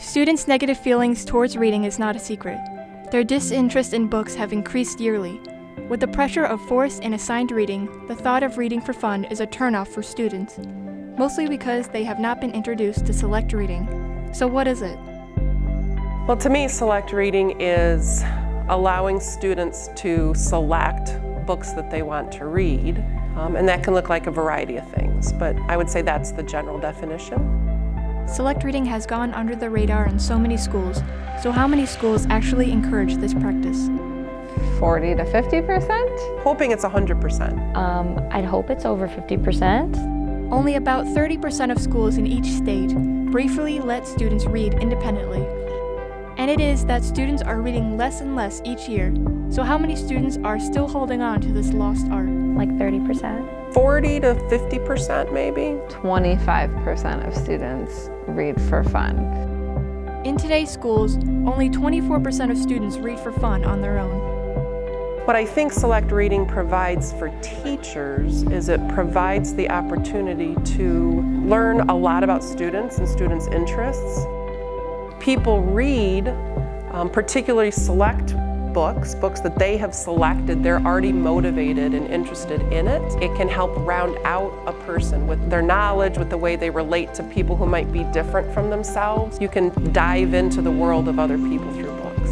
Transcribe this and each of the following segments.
Students' negative feelings towards reading is not a secret. Their disinterest in books have increased yearly. With the pressure of forced and assigned reading, the thought of reading for fun is a turnoff for students, mostly because they have not been introduced to select reading. So what is it? Well, to me, select reading is allowing students to select books that they want to read, and that can look like a variety of things, but I would say that's the general definition. Select reading has gone under the radar in so many schools, so how many schools actually encourage this practice? 40 to 50%? Hoping it's 100%. I'd hope it's over 50%. Only about 30% of schools in each state briefly let students read independently. And it is that students are reading less and less each year. So how many students are still holding on to this lost art? Like 30%? 40 to 50% maybe. 25% of students read for fun. In today's schools, only 24% of students read for fun on their own. What I think select reading provides for teachers is it provides the opportunity to learn a lot about students and students' interests. People read, particularly select books that they have selected, they're already motivated and interested in it. It can help round out a person with their knowledge, with the way they relate to people who might be different from themselves. You can dive into the world of other people through books.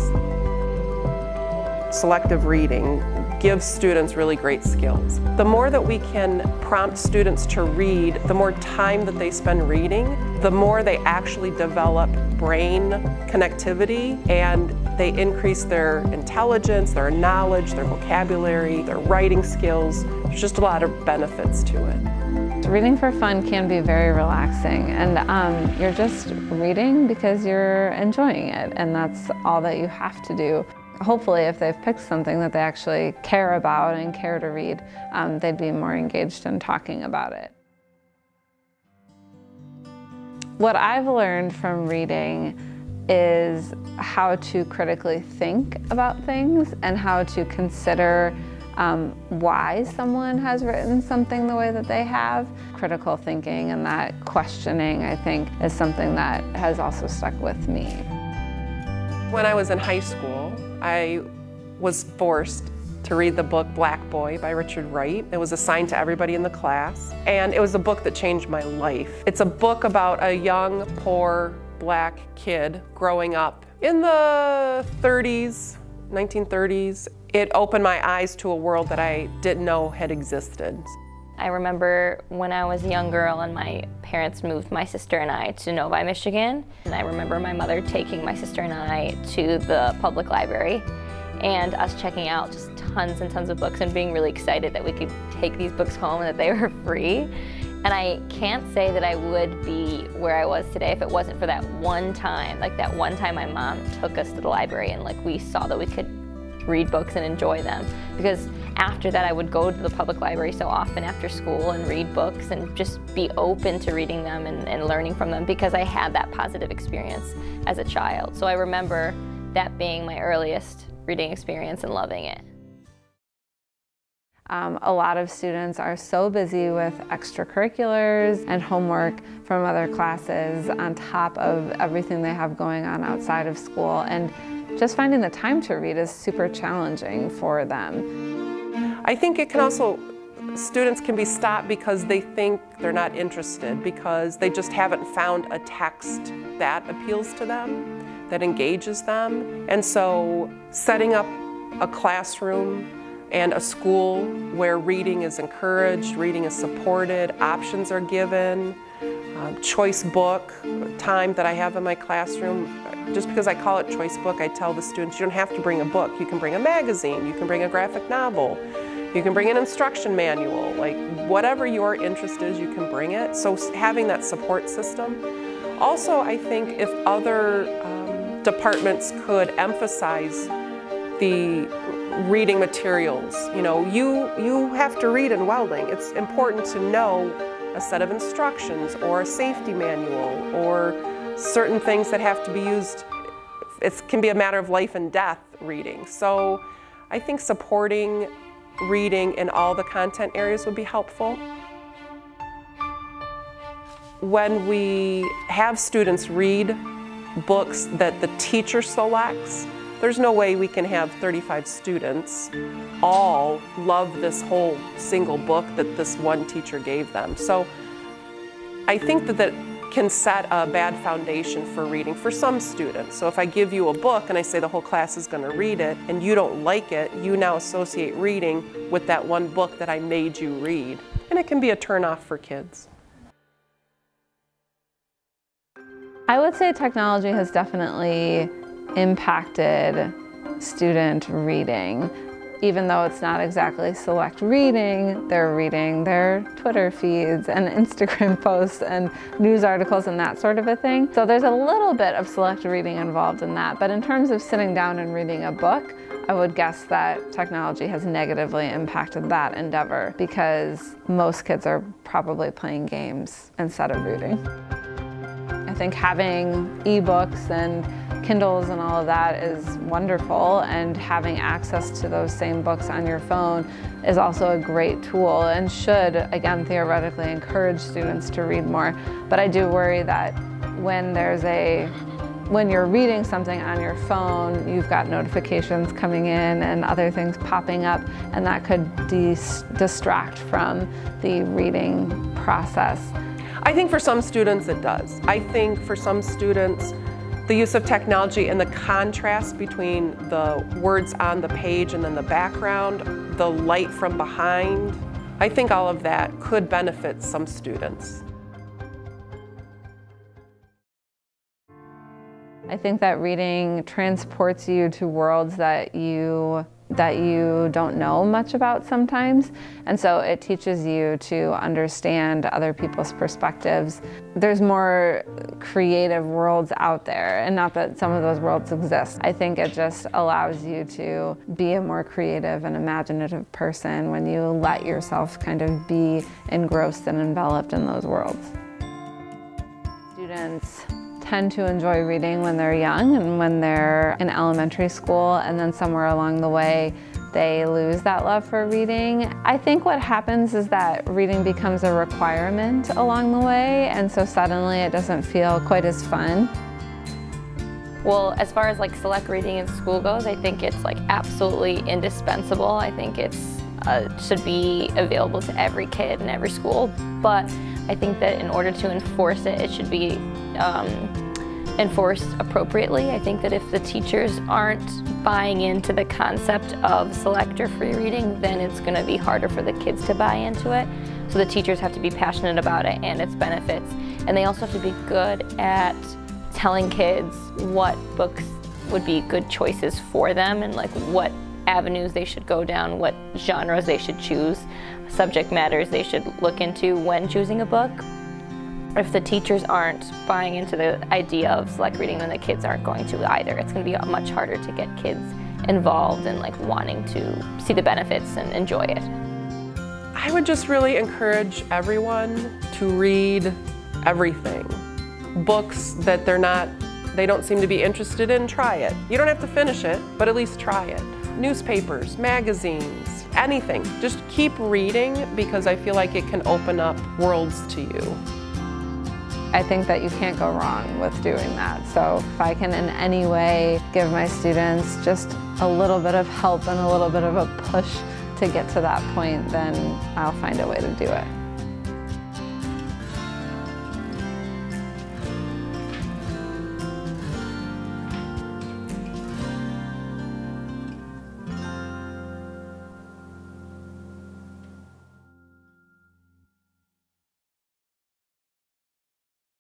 Selective reading gives students really great skills. The more that we can prompt students to read, the more time that they spend reading, the more they actually develop brain connectivity, and they increase their intelligence, their knowledge, their vocabulary, their writing skills. There's just a lot of benefits to it. Reading for fun can be very relaxing, and you're just reading because you're enjoying it, and that's all that you have to do. Hopefully, if they've picked something that they actually care about and care to read, they'd be more engaged in talking about it. What I've learned from reading is how to critically think about things and how to consider why someone has written something the way that they have. Critical thinking and that questioning, I think, is something that has also stuck with me. When I was in high school, I was forced to read the book Black Boy by Richard Wright. It was assigned to everybody in the class, and it was a book that changed my life. It's a book about a young, poor, black kid growing up in the 30s, 1930s. It opened my eyes to a world that I didn't know had existed. I remember when I was a young girl and my parents moved my sister and I to Novi, Michigan. And I remember my mother taking my sister and I to the public library and us checking out just tons and tons of books and being really excited that we could take these books home and that they were free. And I can't say that I would be where I was today if it wasn't for that one time. Like that one time my mom took us to the library and we saw that we could read books and enjoy them. Because after that I would go to the public library so often after school and read books and just be open to reading them and learning from them because I had that positive experience as a child. So I remember that being my earliest reading experience and loving it. A lot of students are so busy with extracurriculars and homework from other classes on top of everything they have going on outside of school, and just finding the time to read is super challenging for them. I think it can also, students can be stopped because they think they're not interested, because they just haven't found a text that appeals to them, that engages them. And so setting up a classroom and a school where reading is encouraged, reading is supported, options are given, choice book time that I have in my classroom. Just because I call it choice book, I tell the students you don't have to bring a book. You can bring a magazine, you can bring a graphic novel, you can bring an instruction manual, like whatever your interest is, you can bring it. So having that support system. Also, I think if other departments could emphasize the reading materials. You know, you have to read in welding. It's important to know a set of instructions or a safety manual or certain things that have to be used. It can be a matter of life and death reading. So I think supporting reading in all the content areas would be helpful. When we have students read books that the teacher selects, there's no way we can have 35 students all love this whole single book that this one teacher gave them. So I think that can set a bad foundation for reading for some students. So if I give you a book and I say the whole class is going to read it and you don't like it, you now associate reading with that one book that I made you read. And it can be a turnoff for kids. I would say technology has definitely impacted student reading. Even though it's not exactly select reading, they're reading their Twitter feeds and Instagram posts and news articles and that sort of a thing. So there's a little bit of select reading involved in that. But in terms of sitting down and reading a book, I would guess that technology has negatively impacted that endeavor because most kids are probably playing games instead of reading. I think having ebooks and Kindles and all of that is wonderful, and having access to those same books on your phone is also a great tool and should, again, theoretically encourage students to read more. But I do worry that when you're reading something on your phone, you've got notifications coming in and other things popping up, and that could distract from the reading process. I think for some students it does. I think for some students the use of technology and the contrast between the words on the page and then the background, the light from behind, I think all of that could benefit some students. I think that reading transports you to worlds that you don't know much about sometimes, and so it teaches you to understand other people's perspectives. There's more creative worlds out there, and not that some of those worlds exist. I think it just allows you to be a more creative and imaginative person when you let yourself kind of be engrossed and enveloped in those worlds. Students tend to enjoy reading when they're young and when they're in elementary school, and then somewhere along the way they lose that love for reading. I think what happens is that reading becomes a requirement along the way, and so suddenly it doesn't feel quite as fun. Well, as far as like select reading in school goes, I think it's like absolutely indispensable. I think it's should be available to every kid in every school, but I think that in order to enforce it, it should be enforced appropriately. I think that if the teachers aren't buying into the concept of select or free reading, then it's going to be harder for the kids to buy into it. So the teachers have to be passionate about it and its benefits, and they also have to be good at telling kids what books would be good choices for them and like what avenues they should go down, what genres they should choose, subject matters they should look into when choosing a book. If the teachers aren't buying into the idea of select reading, then the kids aren't going to either. It's going to be much harder to get kids involved and like wanting to see the benefits and enjoy it. I would just really encourage everyone to read everything. Books that they don't seem to be interested in, try it. You don't have to finish it, but at least try it. Newspapers, magazines, anything. Just keep reading because I feel like it can open up worlds to you. I think that you can't go wrong with doing that. So if I can in any way give my students just a little bit of help and a little bit of a push to get to that point, then I'll find a way to do it.